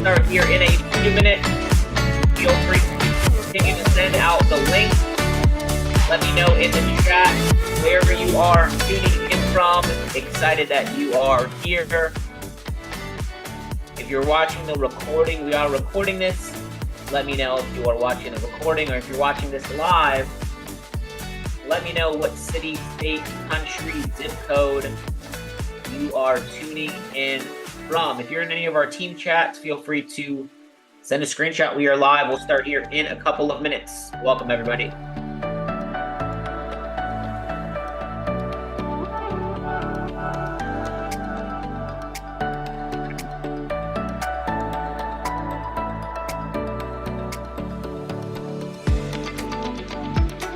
start here in a few minutes. Feel free to continue to send out the link. Let me know in the chat wherever you are tuning in from. Excited that you are here. If you're watching the recording, we are recording this. Let me know if you are watching the recording, or if you're watching this live, let me know what city, state, country, zip code you are tuning in from. If you're in any of our team chats, feel free to send a screenshot. We are live. We'll start here in a couple of minutes. Welcome, everybody.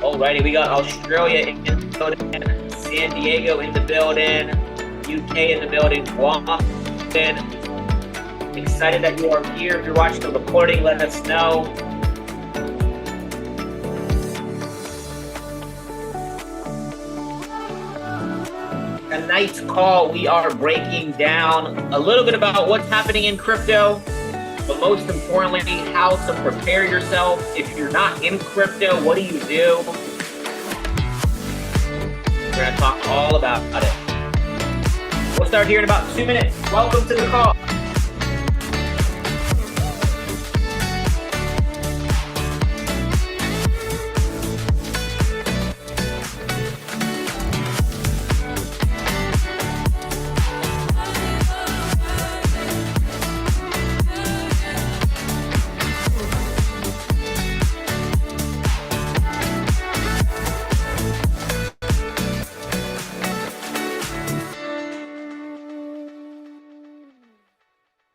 Alrighty, we got Australia in the building, San Diego in the building, UK in the building, Washington. Excited that you are here. If you're watching the recording, let us know. Tonight's call, we are breaking down a little bit about what's happening in crypto, but most importantly, how to prepare yourself. If you're not in crypto, what do you do? We're going to talk all about it. We'll start here in about 2 minutes. Welcome to the call.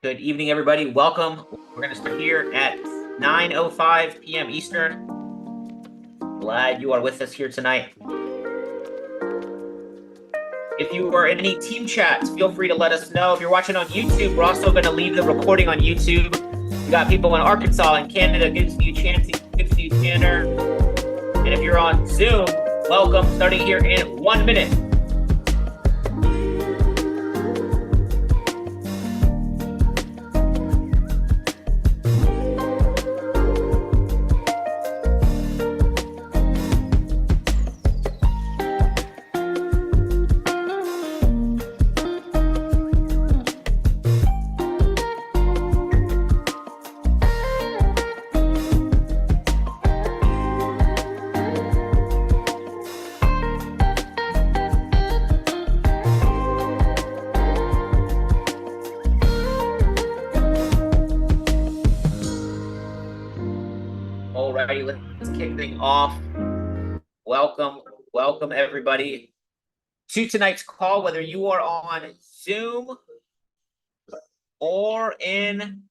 Good evening, everybody. Welcome. We're going to start here at 9:05 p.m. Eastern. Glad you are with us here tonight. If you are in any team chats, feel free to let us know. If you're watching on YouTube, we're also going to leave the recording on YouTube. We got people in Arkansas and Canada. Gives you a chance. Good to see you, Tanner. And if you're on Zoom, welcome. Starting here in 1 minute. Alrighty, let's kick things off. Welcome everybody to tonight's call, whether you are on Zoom or in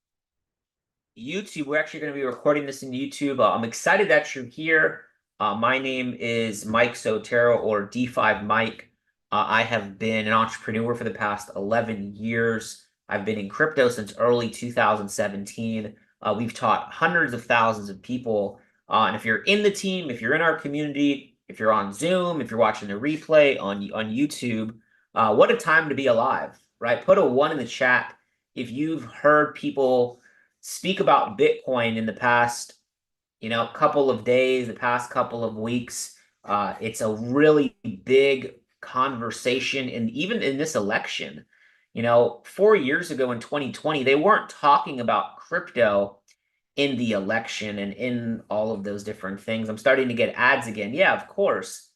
YouTube. We're actually going to be recording this in YouTube. I'm excited that you're here. My name is Mike Sotero, or Defi Mike. I have been an entrepreneur for the past 11 years. I've been in crypto since early 2017. We've taught hundreds of thousands of people. And if you're in the team, if you're in our community, if you're on Zoom, if you're watching the replay on YouTube, what a time to be alive, right? Put a 1 in the chat if you've heard people speak about Bitcoin in the past, couple of days, the past couple of weeks. It's a really big conversation, and even in this election, 4 years ago in 2020, they weren't talking about crypto in the election and in all of those different things. I'm starting to get ads again. Yeah, of course.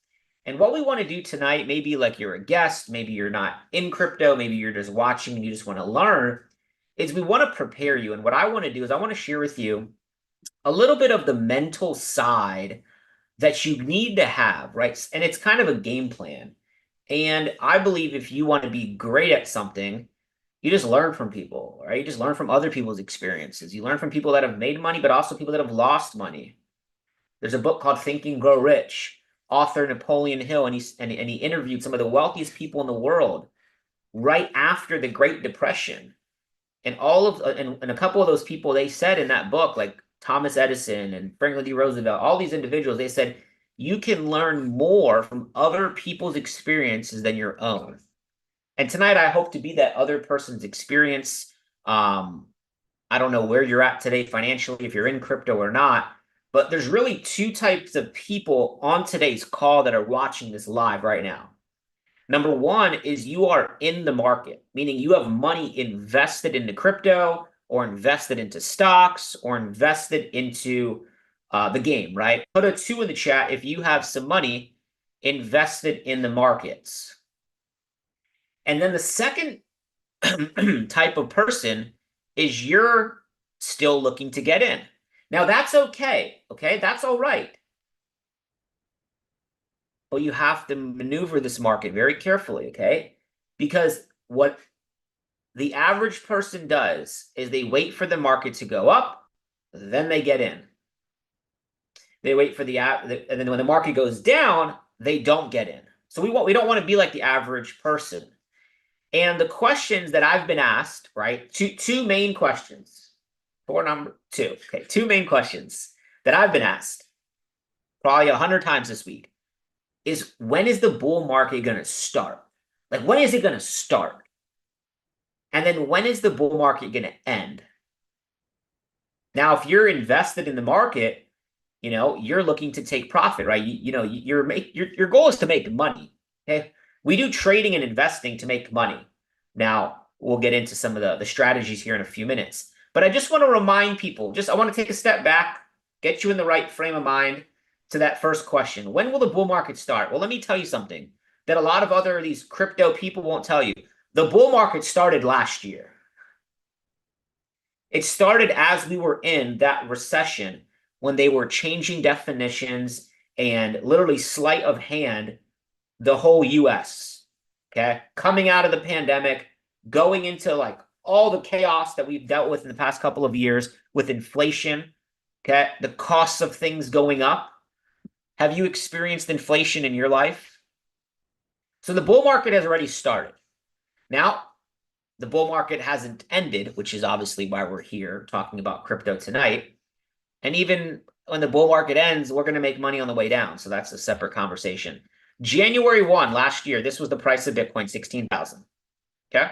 And what we want to do tonight, maybe like you're a guest, maybe you're not in crypto, maybe you're just watching and you just want to learn, is we want to prepare you. And what I want to do is I want to share with you a little bit of the mental side that you need to have, right? And it's kind of a game plan. And I believe if you want to be great at something, you just learn from people, right? You just learn from other people's experiences. You learn from people that have made money, but also people that have lost money. There's a book called Think and Grow Rich, author Napoleon Hill, and he interviewed some of the wealthiest people in the world right after the Great Depression. And a couple of those people, they said in that book, like Thomas Edison and Franklin D. Roosevelt, all these individuals, they said, you can learn more from other people's experiences than your own. And tonight, I hope to be that other person's experience. I don't know where you're at today financially, if you're in crypto or not, but there's really two types of people on today's call that are watching this live right now. Number one is you are in the market, meaning you have money invested into crypto or invested into stocks or invested into the game, right? Put a two in the chat if you have some money invested in the markets. And then the second type of person is you're still looking to get in. Now that's okay. Okay. That's all right. But you have to maneuver this market very carefully. Okay. Because what the average person does is they wait for the market to go up, then they get in. They wait for and then when the market goes down, they don't get in. So we don't want to be like the average person. And the questions that I've been asked, right? Two main questions. For number two. Okay, two main questions that I've been asked probably 100 times this week is when is the bull market going to start? Like, when is it going to start? And then when is the bull market going to end? Now, if you're invested in the market, you're looking to take profit, right? Your goal is to make money. Okay. We do trading and investing to make money. Now, we'll get into some of the strategies here in a few minutes. But I just want to remind people, I want to take a step back, get you in the right frame of mind to that first question. When will the bull market start? Well, let me tell you something that a lot of these crypto people won't tell you. The bull market started last year. It started as we were in that recession when they were changing definitions and literally sleight of hand the whole US. Okay. Coming out of the pandemic, going into like all the chaos that we've dealt with in the past couple of years with inflation. Okay. The costs of things going up. Have you experienced inflation in your life? So the bull market has already started. Now, the bull market hasn't ended, which is obviously why we're here talking about crypto tonight. And even when the bull market ends, we're going to make money on the way down. So that's a separate conversation. January 1 last year, this was the price of Bitcoin, 16,000. Okay.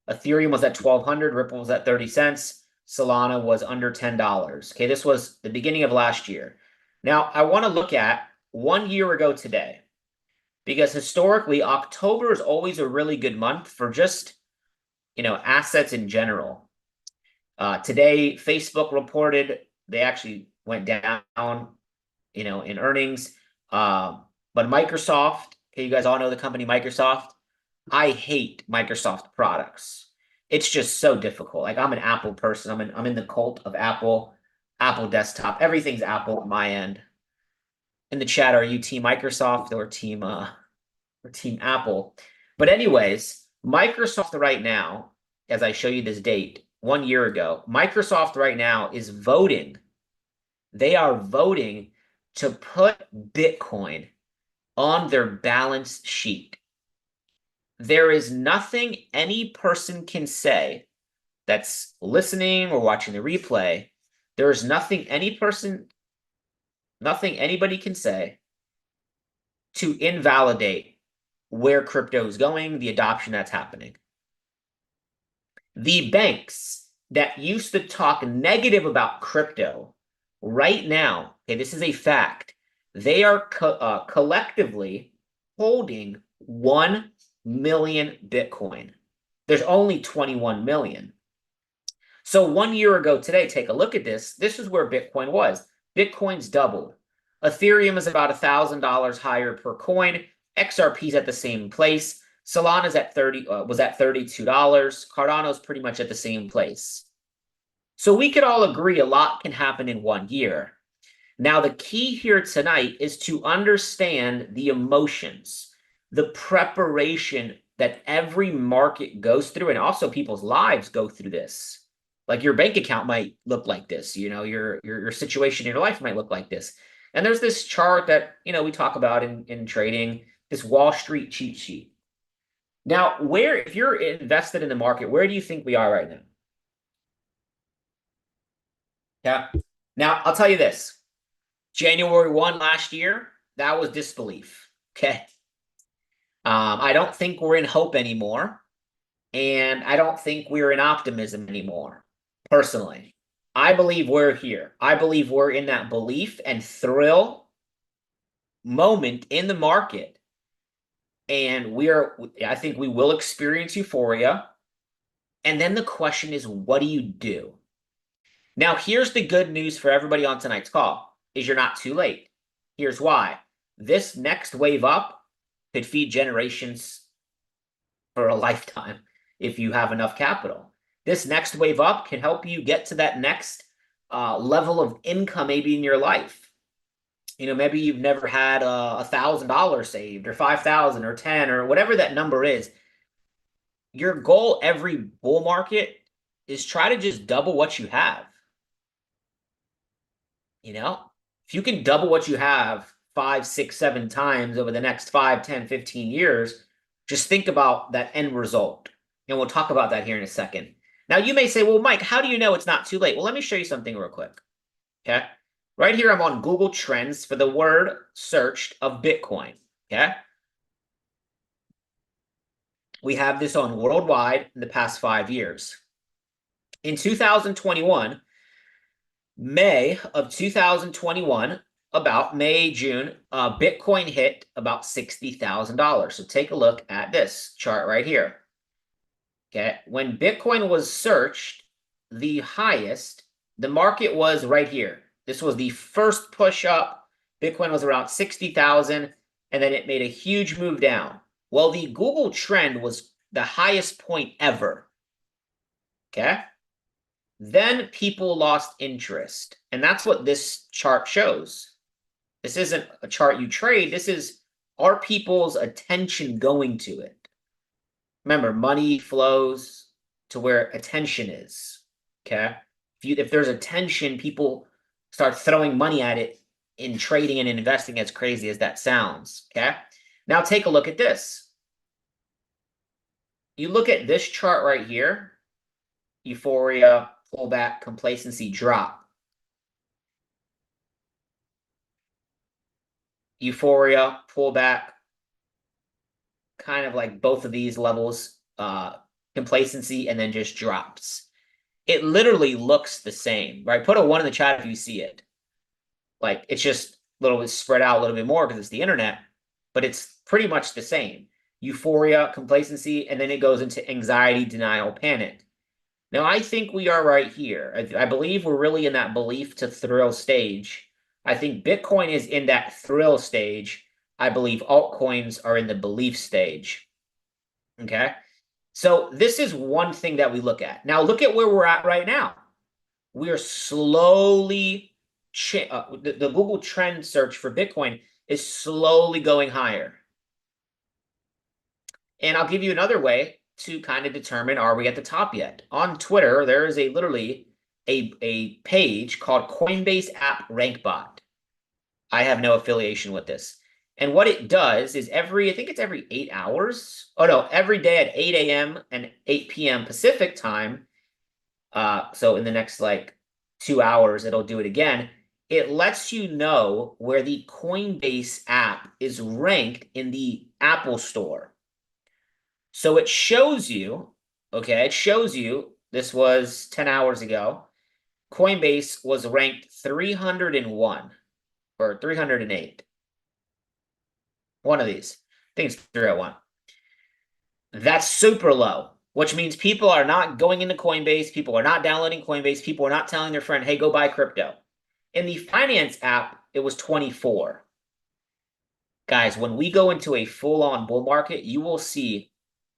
Ethereum was at 1,200. Ripple was at 30 cents. Solana was under $10. Okay. This was the beginning of last year. Now, I want to look at 1 year ago today, because historically, October is always a really good month for just, assets in general. Today, Facebook reported they actually went down, in earnings. But Microsoft, okay, you guys all know the company Microsoft. I hate Microsoft products. It's just so difficult. Like, I'm an Apple person. I'm in the cult of Apple, Apple desktop. Everything's Apple on my end. In the chat, are you team Microsoft or team Apple? But anyways, Microsoft right now, as I show you this date, 1 year ago, Microsoft right now is voting. They are voting to put Bitcoin on their balance sheet. There is nothing any person can say that's listening or watching the replay. There is nothing anybody can say to invalidate where crypto is going, the adoption that's happening. The banks that used to talk negative about crypto right now, okay, this is a fact, they are collectively holding 1 million Bitcoin. There's only 21 million. So 1 year ago today, take a look at this. This is where Bitcoin was. Bitcoin's doubled. Ethereum is about $1,000 higher per coin. XRP's at the same place. Solana's at was at $32. Cardano's pretty much at the same place. So we could all agree a lot can happen in 1 year. Now, the key here tonight is to understand the emotions, the preparation that every market goes through, and also people's lives go through this. Like, your bank account might look like this, your situation in your life might look like this. And there's this chart that, we talk about in trading, this Wall Street cheat sheet. Now, if you're invested in the market, where do you think we are right now? Yeah. Now, I'll tell you this. January 1 last year, that was disbelief. Okay. I don't think we're in hope anymore. And I don't think we're in optimism anymore. personally. I believe we're here. I believe we're in that belief and thrill moment in the market. And I think we will experience euphoria. And then the question is, what do you do? Now, here's the good news for everybody on tonight's call, is you're not too late. Here's why. This next wave up could feed generations for a lifetime if you have enough capital. This next wave up can help you get to that next level of income maybe in your life. Maybe you've never had $1,000 saved or 5,000 or 10 or whatever that number is. Your goal every bull market is try to just double what you have. If you can double what you have 5, 6, 7 times over the next 5, 10, 15 years, just think about that end result. And we'll talk about that here in a second. Now, you may say, well, Mike, how do you know it's not too late? Well, let me show you something real quick. Okay. Right here, I'm on Google Trends for the word searched of Bitcoin. Okay. We have this on worldwide in the past 5 years. In 2021, May of 2021, about May, June, Bitcoin hit about $60,000. So take a look at this chart right here. Okay, when Bitcoin was searched, the highest, the market was right here. This was the first push up. Bitcoin was around 60,000, and then it made a huge move down. Well, the Google trend was the highest point ever. Okay. Then people lost interest. And that's what this chart shows. This isn't a chart you trade. This is, are people's attention going to it? Remember, money flows to where attention is. Okay. If there's attention, people start throwing money at it in trading and investing, as crazy as that sounds. Okay. Now take a look at this. You look at this chart right here. Euphoria, pullback, complacency, drop. Euphoria, pullback, kind of like both of these levels, complacency, and then just drops. It literally looks the same, right? Put a 1 in the chat if you see it. Like, it's just a little bit spread out a little bit more because it's the internet, but it's pretty much the same. Euphoria, complacency, and then it goes into anxiety, denial, panic. Now, I think we are right here. I believe we're really in that belief to thrill stage. I think Bitcoin is in that thrill stage. I believe altcoins are in the belief stage. Okay? So this is one thing that we look at. Now, look at where we're at right now. We are slowly, the Google trend search for Bitcoin is slowly going higher. And I'll give you another way to kind of determine, are we at the top yet? On Twitter, there is literally a page called Coinbase App RankBot. I have no affiliation with this. And what it does is I think it's every 8 hours. Oh no, every day at 8 a.m. and 8 p.m. Pacific time. So in the next 2 hours, it'll do it again. It lets you know where the Coinbase app is ranked in the Apple Store. So it shows you, okay, this was 10 hours ago. Coinbase was ranked 301 or 308. One of these. I think it's 301. That's super low, which means people are not going into Coinbase. People are not downloading Coinbase. People are not telling their friend, hey, go buy crypto. In the finance app, it was 24. Guys, when we go into a full-on bull market, you will see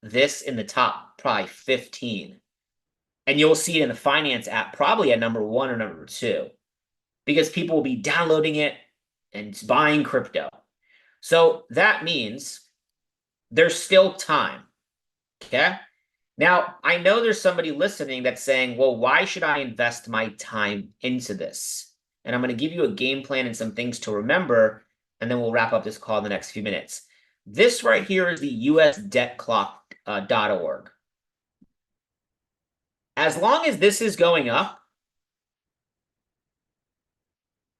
this in the top probably 15. And you'll see it in the finance app probably at number 1 or number 2. Because people will be downloading it and buying crypto. So that means there's still time. Okay? Now, I know there's somebody listening that's saying, well, why should I invest my time into this? And I'm going to give you a game plan and some things to remember, and then we'll wrap up this call in the next few minutes. This right here is the usdebtclock.org. As long as this is going up,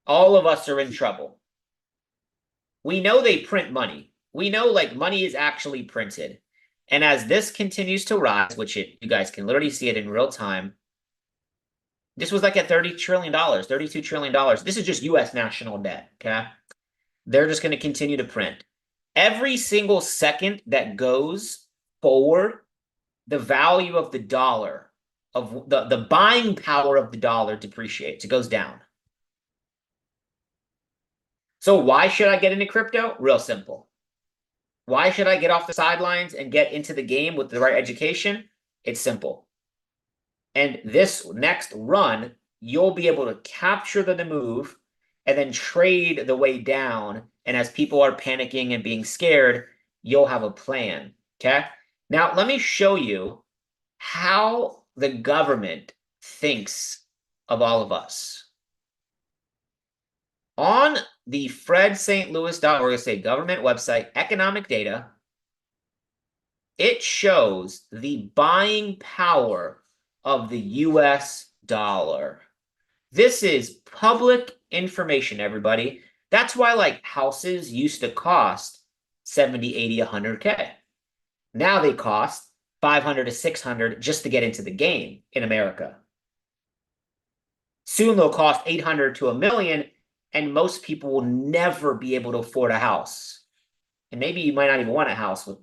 all of us are in trouble. We know they print money. We know money is actually printed. And as this continues to rise, which you guys can literally see it in real time, This was like at $30 trillion, $32 trillion. This is just US national debt, okay? They're just going to continue to print. Every single second that goes forward, the value of the dollar, of the buying power of the dollar depreciates. It goes down. So why should I get into crypto? Real simple. Why should I get off the sidelines and get into the game with the right education? It's simple. And this next run, you'll be able to capture the move and then trade the way down. And as people are panicking and being scared, you'll have a plan. Okay. Now, let me show you how the government thinks of all of us. On the fredstlouis.org, say government website, economic data, it shows the buying power of the US dollar. This is public information, everybody. That's why like houses used to cost 70, 80, 100K. Now they cost 500 to 600 just to get into the game in America. Soon they'll cost 800 to $1 million, and most people will never be able to afford a house. And maybe you might not even want a house with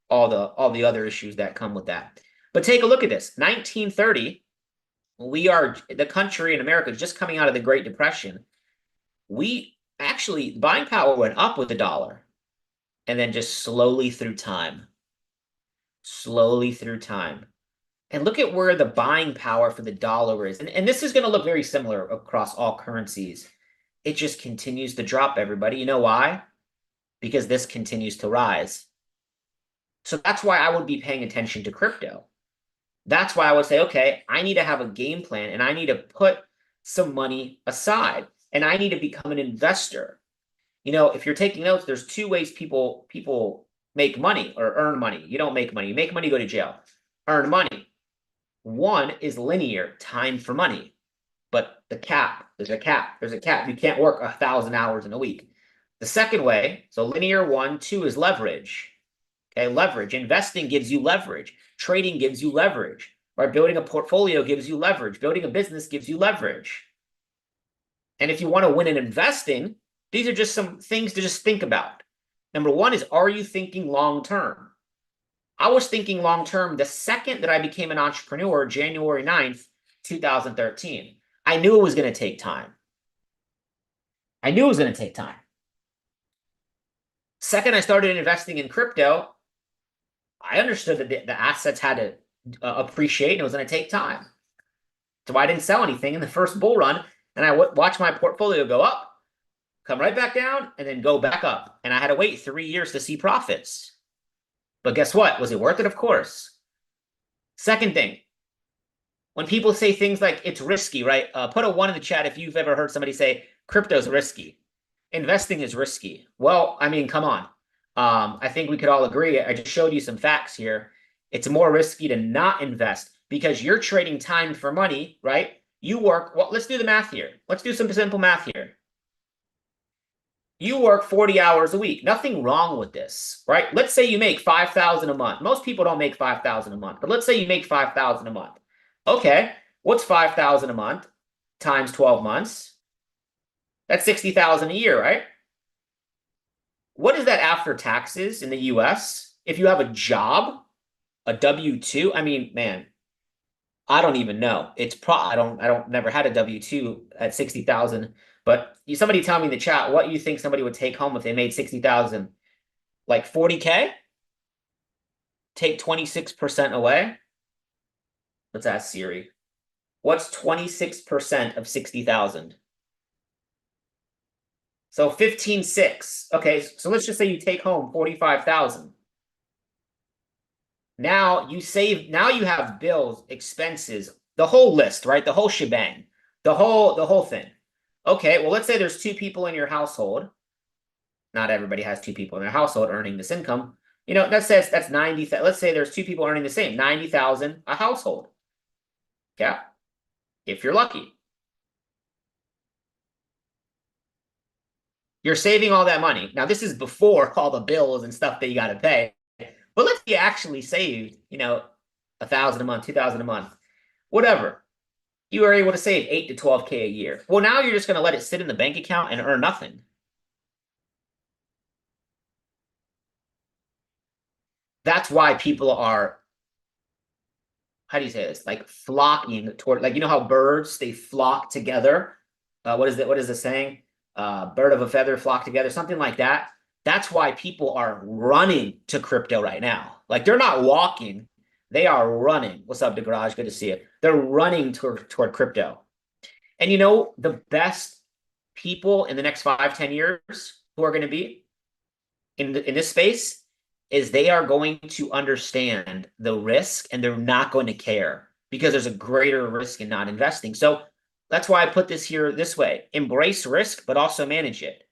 all the other issues that come with that. But take a look at this. 1930, we are the country in America just coming out of the Great Depression. We actually, buying power went up with the dollar, and then just slowly through time. Slowly through time. And look at where the buying power for the dollar is. And this is going to look very similar across all currencies. It just continues to drop, everybody. You know why? Because this continues to rise. So that's why I would be paying attention to crypto. That's why I would say, okay, I need to have a game plan and I need to put some money aside and I need to become an investor. You know, if you're taking notes, there's two ways people make money or earn money. You don't make money. You make money, go to jail. Earn money. One is linear, time for money. But the cap, there's a cap. You can't work 1,000 hours in a week. The second way, so linear 1, 2 is leverage. Okay, leverage. Investing gives you leverage. Trading gives you leverage. Right? Building a portfolio gives you leverage. Building a business gives you leverage. And if you want to win in investing, these are just some things to just think about. Number one is, are you thinking long term? I was thinking long term the second that I became an entrepreneur, January 9th, 2013. I knew it was going to take time. I knew it was going to take time. Second, I started investing in crypto. I understood that the assets had to appreciate and it was going to take time. So I didn't sell anything in the first bull run. And I watched my portfolio go up, come right back down, and then go back up. And I had to wait 3 years to see profits. But guess what? Was it worth it? Of course. Second thing, when people say things like it's risky, right? Put a 1 in the chat if you've ever heard somebody say crypto's risky. Investing is risky. Well, I mean, come on. I think we could all agree. I just showed you some facts here. It's more risky to not invest because you're trading time for money, right? You work, well, let's do the math here. Let's do some simple math here. You work 40 hours a week. Nothing wrong with this, right? Let's say you make 5,000 a month. Most people don't make 5,000 a month, but let's say you make 5,000 a month. Okay, what's 5,000 a month times 12 months? That's 60,000 a year, right? What is that after taxes in the US? If you have a job, a W-2, I mean, man, I don't even know. It's I don't never had a W-2 at 60,000, but somebody tell me in the chat what you think somebody would take home if they made 60,000, like 40K? Take 26% away? Let's ask Siri. What's 26% of 60,000? So 15.6. Okay, so let's just say you take home 45,000. Now you save, now you have bills, expenses, the whole list, right? The whole shebang, the whole thing. Okay, well, let's say there's 2 people in your household. Not everybody has 2 people in their household earning this income. You know, that says that's 90. Let's say there's 2 people earning the same, 90,000 a household. Yeah, if you're lucky. You're saving all that money. Now, this is before all the bills and stuff that you got to pay. But let's say you actually saved, you know, 1,000 a month, 2,000 a month, whatever. you were able to save 8 to 12K a year. Well, now you're just going to let it sit in the bank account and earn nothing. That's why people are, how do you say this? Like flocking toward, like, you know how birds, they flock together? What is it? What is the saying? Bird of a feather flock together, something like that. That's why people are running to crypto right now. Like they're not walking, they are running. What's up, DeGarage? Good to see you. They're running toward crypto. And you know, the best people in the next 5, 10 years who are going to be in this space is they are going to understand the risk and they're not going to care because there's a greater risk in not investing. So that's why I put this here this way: embrace risk, but also manage it.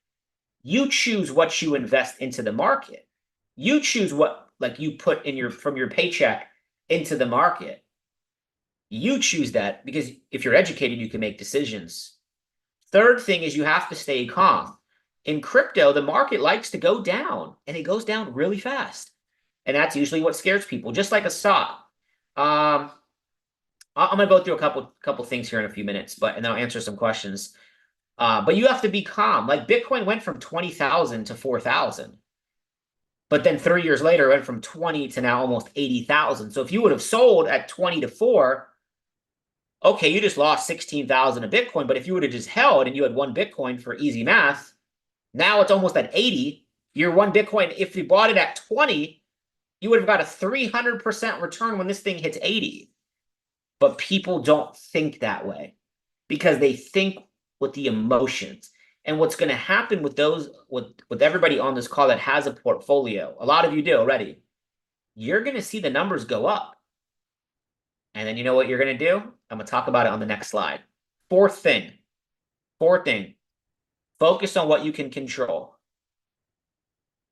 You choose what you invest into the market. You choose what, like, you put in your from your paycheck into the market. You choose that because if you're educated, you can make decisions. Third thing is you have to stay calm. In crypto, the market likes to go down and it goes down really fast. And that's usually what scares people, just like a stock. Um, I'm gonna go through a couple things here in a few minutes, and then I'll answer some questions. But you have to be calm. Like Bitcoin went from 20,000 to 4,000, but then 3 years later, it went from 20 to now almost 80,000. So if you would have sold at 20 to 4, okay, you just lost 16,000 of Bitcoin. But if you would have just held and you had one Bitcoin for easy math, now it's almost at 80. Your one Bitcoin, if you bought it at 20, you would have got a 300% return when this thing hits 80. But people don't think that way because they think with the emotions. And what's going to happen with those, with everybody on this call that has a portfolio, a lot of you do already, you're going to see the numbers go up. And then you know what you're going to do? I'm going to talk about it on the next slide. Fourth thing, focus on what you can control.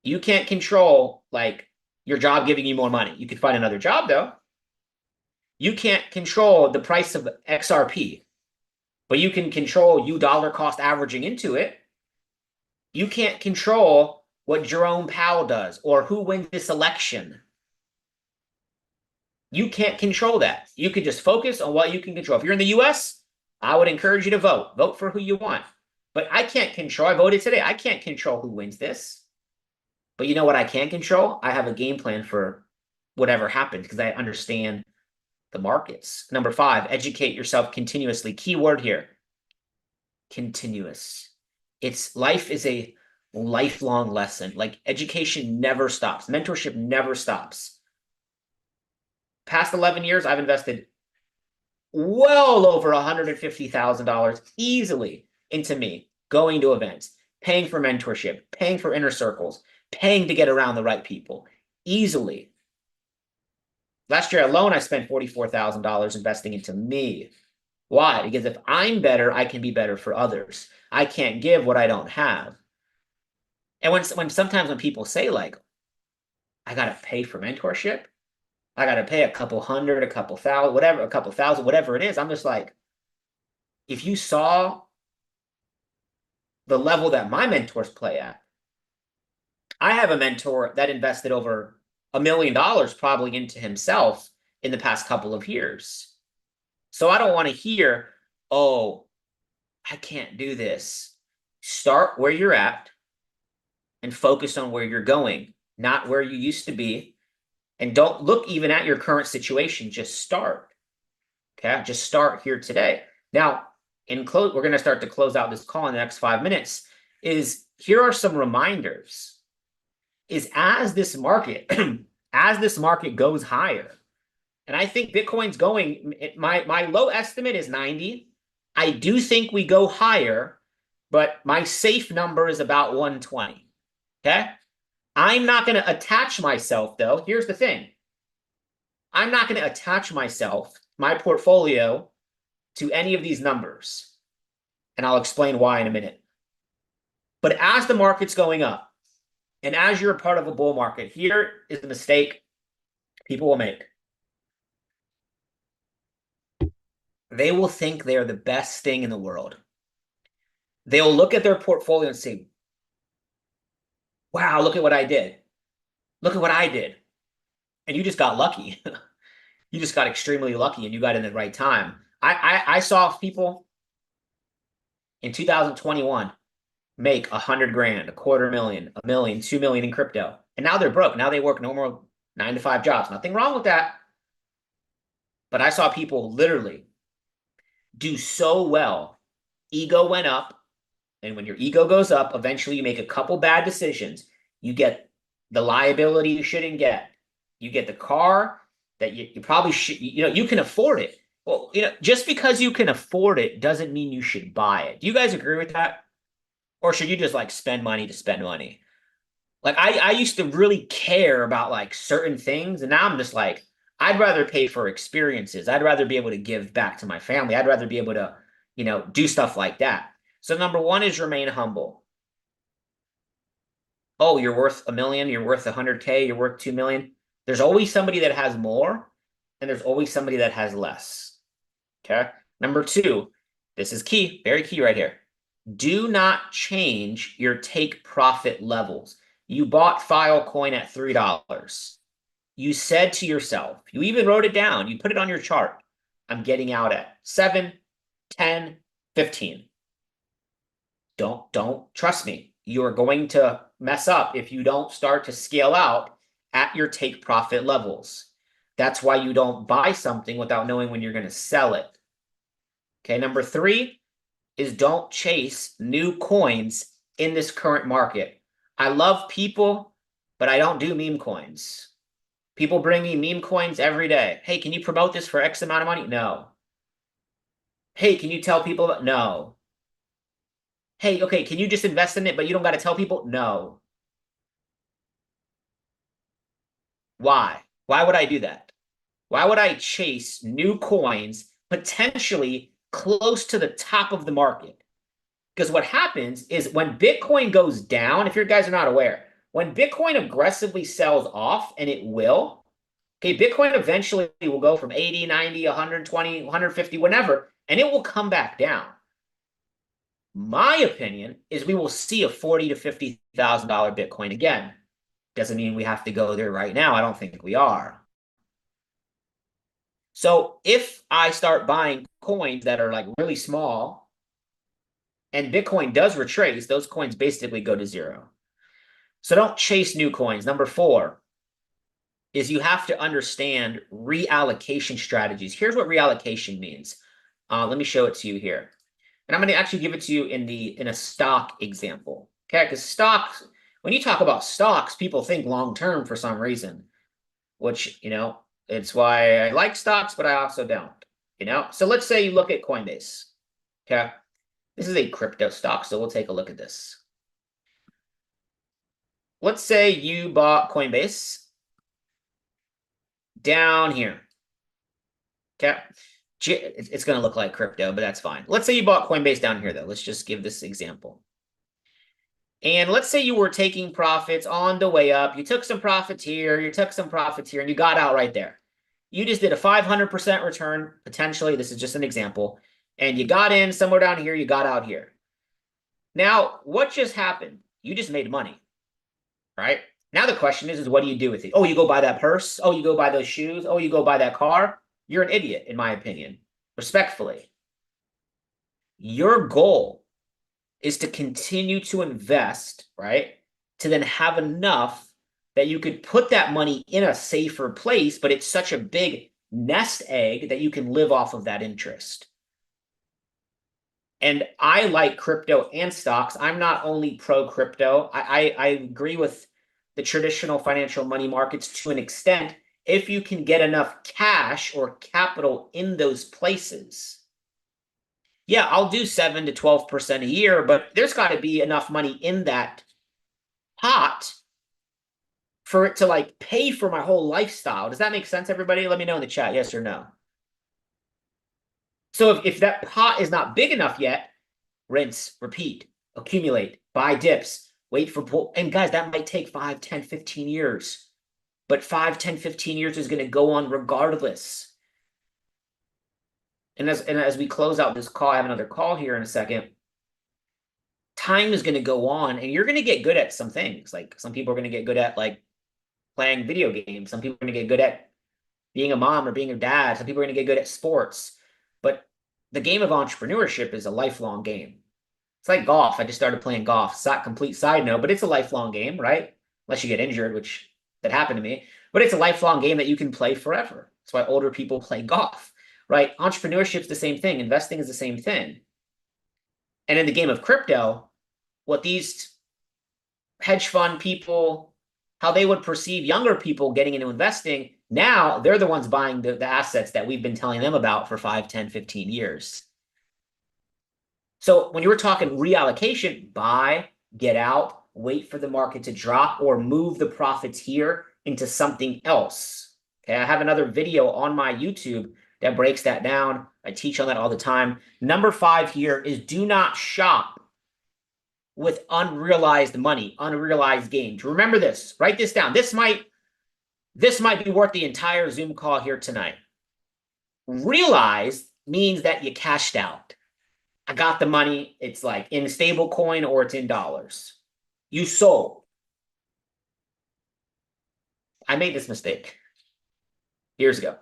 You can't control, like, your job giving you more money. You could find another job, though. You can't control the price of XRP, but you can control you dollar cost averaging into it. You can't control what Jerome Powell does or who wins this election. You can't control that. You can just focus on what you can control. If you're in the US, I would encourage you to vote. Vote for who you want. But I can't control. I voted today. I can't control who wins this. But you know what I can control? I have a game plan for whatever happens because I understand the markets. Number 5, educate yourself continuously. Key word here, continuous. Life is a lifelong lesson. Like education never stops. Mentorship never stops. Past 11 years, I've invested well over $150,000 easily into me, going to events, paying for mentorship, paying for inner circles, paying to get around the right people, easily. Last year alone, I spent $44,000 investing into me. Why? Because if I'm better, I can be better for others. I can't give what I don't have. And when sometimes when people say, like, I gotta pay for mentorship, I gotta pay a couple hundred, a couple thousand, whatever, a couple thousand, whatever it is, I'm just like, if you saw the level that my mentors play at, I have a mentor that invested over $1 million probably into himself in the past couple of years. So I don't want to hear, oh, I can't do this. Start where you're at and focus on where you're going, not where you used to be. And don't look even at your current situation. Just start. Okay, just start here today. Now, we're going to start to close out this call in the next 5 minutes. Here are some reminders. As this market goes higher, and I think Bitcoin's going, my low estimate is 90. I do think we go higher, but my safe number is about 120. Okay? I'm not going to attach myself, though. Here's the thing. I'm not going to attach my portfolio, to any of these numbers. And I'll explain why in a minute. But as the market's going up, and as you're a part of a bull market, here is the mistake people will make. They will think they're the best thing in the world. They'll look at their portfolio and say, wow, look at what I did. Look at what I did. And you just got lucky. You just got extremely lucky and you got in the right time. I saw people in 2021 make 100 grand, a quarter million, a million, 2 million in crypto. And now they're broke. Now they work normal 9 to 5 jobs. Nothing wrong with that. But I saw people literally do so well. Ego went up. And when your ego goes up, eventually you make a couple bad decisions. You get the liability you shouldn't get. You get the car that you probably should, you can afford it. Well, just because you can afford it doesn't mean you should buy it. Do you guys agree with that? Or should you just like spend money to spend money? Like I used to really care about like certain things, and now I'm just like, I'd rather pay for experiences. I'd rather be able to give back to my family. I'd rather be able to, do stuff like that. So number one is remain humble. Oh, you're worth a million, you're worth 100K, you're worth 2 million. There's always somebody that has more, and there's always somebody that has less. Okay. Number two, this is key, very key right here. Do not change your take profit levels. You bought Filecoin at $3. You said to yourself, you even wrote it down, you put it on your chart. I'm getting out at 7, 10, 15. Don't trust me. You're going to mess up if you don't start to scale out at your take profit levels. That's why you don't buy something without knowing when you're going to sell it. Okay, number three is don't chase new coins in this current market. I love people, but I don't do meme coins. People bring me meme coins every day. Hey, can you promote this for X amount of money? No. Hey, can you tell people about? No. Hey, okay, can you just invest in it, but you don't got to tell people? No. Why? Why would I do that? Why would I chase new coins potentially close to the top of the market? Because what happens is when Bitcoin goes down, if you guys are not aware, when Bitcoin aggressively sells off, and it will, okay, Bitcoin eventually will go from 80, 90, 120, 150, whatever, and it will come back down. My opinion is we will see a $40,000 to $50,000 Bitcoin again. Doesn't mean we have to go there right now. I don't think we are. So if I start buying coins that are like really small and Bitcoin does retrace, those coins basically go to zero. So don't chase new coins. Number four is you have to understand reallocation strategies. Here's what reallocation means. Let me show it to you here. And I'm going to actually give it to you in a stock example. Okay, because stocks, when you talk about stocks, people think long term for some reason, which, it's why I like stocks, but I also don't, So let's say you look at Coinbase. Okay, this is a crypto stock, so we'll take a look at this. Let's say you bought Coinbase down here. Okay, it's going to look like crypto, but that's fine. Let's say you bought Coinbase down here, though. Let's just give this example. And let's say you were taking profits on the way up. You took some profits here, you took some profits here, and you got out right there. You just did a 500% return, potentially. This is just an example. And you got in somewhere down here, you got out here. Now, what just happened? You just made money, right? Now the question is what do you do with it? Oh, you go buy that purse? Oh, you go buy those shoes? Oh, you go buy that car? You're an idiot, in my opinion, respectfully. Your goal is to continue to invest, right? To then have enough that you could put that money in a safer place, but it's such a big nest egg that you can live off of that interest. And I like crypto and stocks. I'm not only pro crypto. I agree with the traditional financial money markets to an extent if you can get enough cash or capital in those places. Yeah, I'll do 7 to 12% a year, but there's got to be enough money in that pot for it to like pay for my whole lifestyle. Does that make sense, everybody? Let me know in the chat, yes or no. So if that pot is not big enough yet, rinse, repeat, accumulate, buy dips, wait for pull. And guys, that might take 5, 10, 15 years. But 5, 10, 15 years is going to go on regardless. And as we close out this call, I have another call here in a second. Time is going to go on, and you're going to get good at some things. Like some people are going to get good at like playing video games. Some people are going to get good at being a mom or being a dad. Some people are going to get good at sports. But the game of entrepreneurship is a lifelong game. It's like golf. I just started playing golf. It's not complete side note, but it's a lifelong game, right? Unless you get injured, which that happened to me. But it's a lifelong game that you can play forever. That's why older people play golf, right? Entrepreneurship's the same thing. Investing is the same thing. And in the game of crypto, what these hedge fund people, how they would perceive younger people getting into investing, now they're the ones buying the assets that we've been telling them about for 5, 10, 15 years. So when you were talking reallocation, buy, get out, wait for the market to drop, or move the profits here into something else. Okay, I have another video on my YouTube that breaks that down. I teach on that all the time. Number 5 here is do not shop with unrealized money, unrealized gains. Remember this. Write this down. This might be worth the entire Zoom call here tonight. Realized means that you cashed out. I got the money. It's like in stable coin or it's in dollars. You sold. I made this mistake years ago.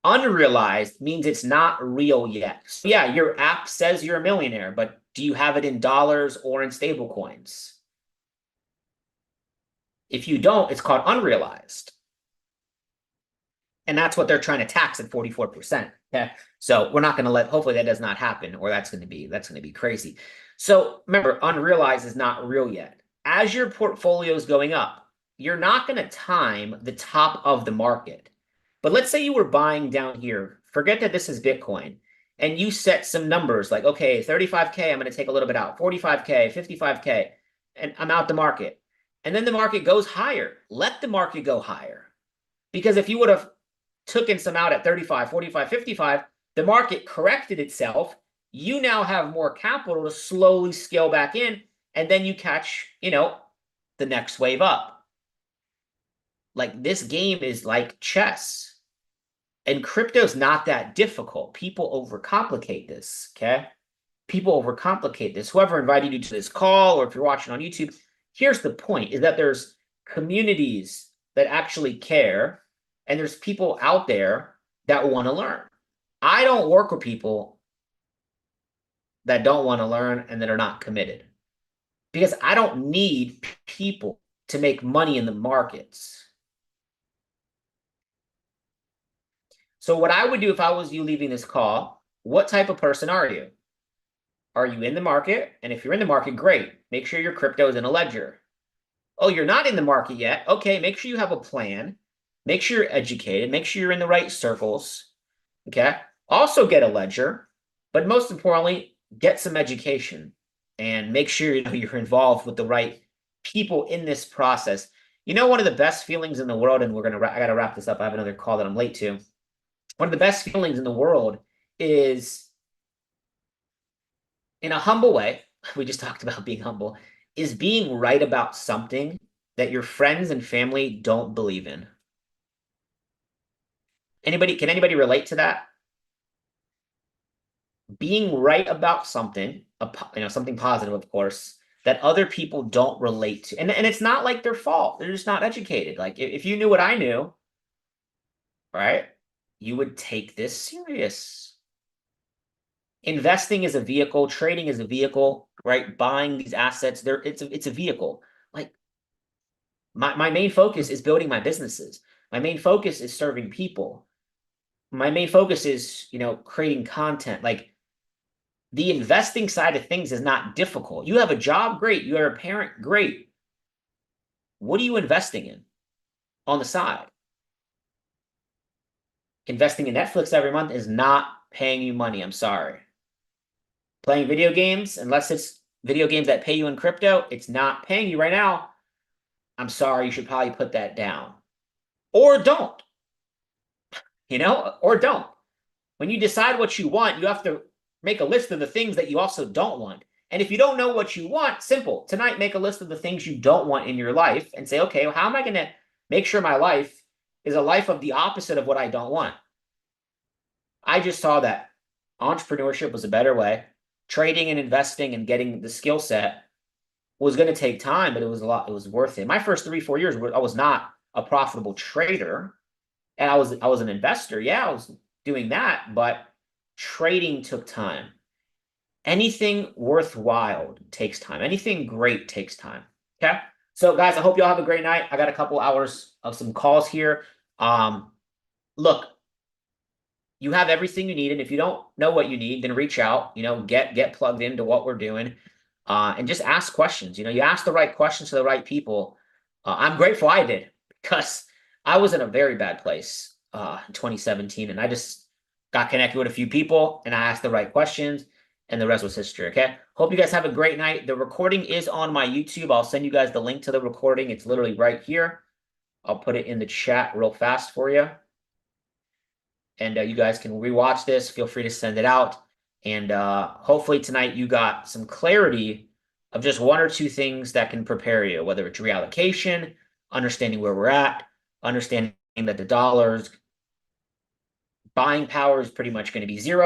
Unrealized means it's not real yet. So yeah, your app says you're a millionaire, but do you have it in dollars or in stable coins? If you don't, it's called unrealized. And that's what they're trying to tax at 44%. Okay. So we're not going to let, hopefully that does not happen, or that's going to be crazy. So remember, unrealized is not real yet. As your portfolio is going up, you're not going to time the top of the market. But let's say you were buying down here. Forget that this is Bitcoin. And you set some numbers like, okay, 35K, I'm going to take a little bit out, 45K, 55K, and I'm out the market. And then the market goes higher. Let the market go higher. Because if you would have taken some out at 35, 45, 55, the market corrected itself. You now have more capital to slowly scale back in, and then you catch, the next wave up. Like this game is like chess. And crypto's not that difficult. People overcomplicate this, okay? People overcomplicate this. Whoever invited you to this call, or if you're watching on YouTube, here's the point, is that there's communities that actually care, and there's people out there that want to learn. I don't work with people that don't want to learn and that are not committed, because I don't need people to make money in the markets. So what I would do if I was you leaving this call, what type of person are you? Are you in the market? And if you're in the market, great. Make sure your crypto is in a ledger. Oh, you're not in the market yet. Okay, make sure you have a plan. Make sure you're educated. Make sure you're in the right circles. Okay. Also get a ledger, but most importantly, get some education and make sure you're involved with the right people in this process. One of the best feelings in the world, and I got to wrap this up. I have another call that I'm late to. One of the best feelings in the world is, in a humble way, we just talked about being humble, is being right about something that your friends and family don't believe in. Can anybody relate to that? Being right about something, something positive, of course, that other people don't relate to. And it's not like their fault. They're just not educated. Like if you knew what I knew, right, you would take this serious. Investing is a vehicle, trading is a vehicle, right? Buying these assets, it's a vehicle. Like my main focus is building my businesses. My main focus is serving people. My main focus is, creating content. Like the investing side of things is not difficult. You have a job, great. You are a parent, great. What are you investing in on the side? Investing in Netflix every month is not paying you money. I'm sorry. Playing video games, unless it's video games that pay you in crypto, it's not paying you right now. I'm sorry. You should probably put that down. Or don't. Or don't. When you decide what you want, you have to make a list of the things that you also don't want. And if you don't know what you want, simple. Tonight, make a list of the things you don't want in your life and say, okay, well, how am I going to make sure my life is a life of the opposite of what I don't want? I just saw that entrepreneurship was a better way. Trading and investing and getting the skill set was going to take time, but it was worth it. My first 3-4 years, I was not a profitable trader, and I was an investor. Yeah, I was doing that, but Trading took time. Anything worthwhile takes time. Anything great takes time. Okay. So, guys, I hope you all have a great night. I got a couple hours of some calls here. Look, you have everything you need, and if you don't know what you need, then reach out. Get plugged into what we're doing, and just ask questions. You ask the right questions to the right people. I'm grateful I did because I was in a very bad place in 2017, and I just got connected with a few people, and I asked the right questions, and the rest was history. Okay. Hope you guys have a great night. The recording is on my YouTube. I'll send you guys the link to the recording. It's literally right here. I'll put it in the chat real fast for you. And you guys can rewatch this. Feel free to send it out. And hopefully tonight you got some clarity of just one or two things that can prepare you, whether it's reallocation, understanding where we're at, understanding that the dollar's buying power is pretty much going to be zero.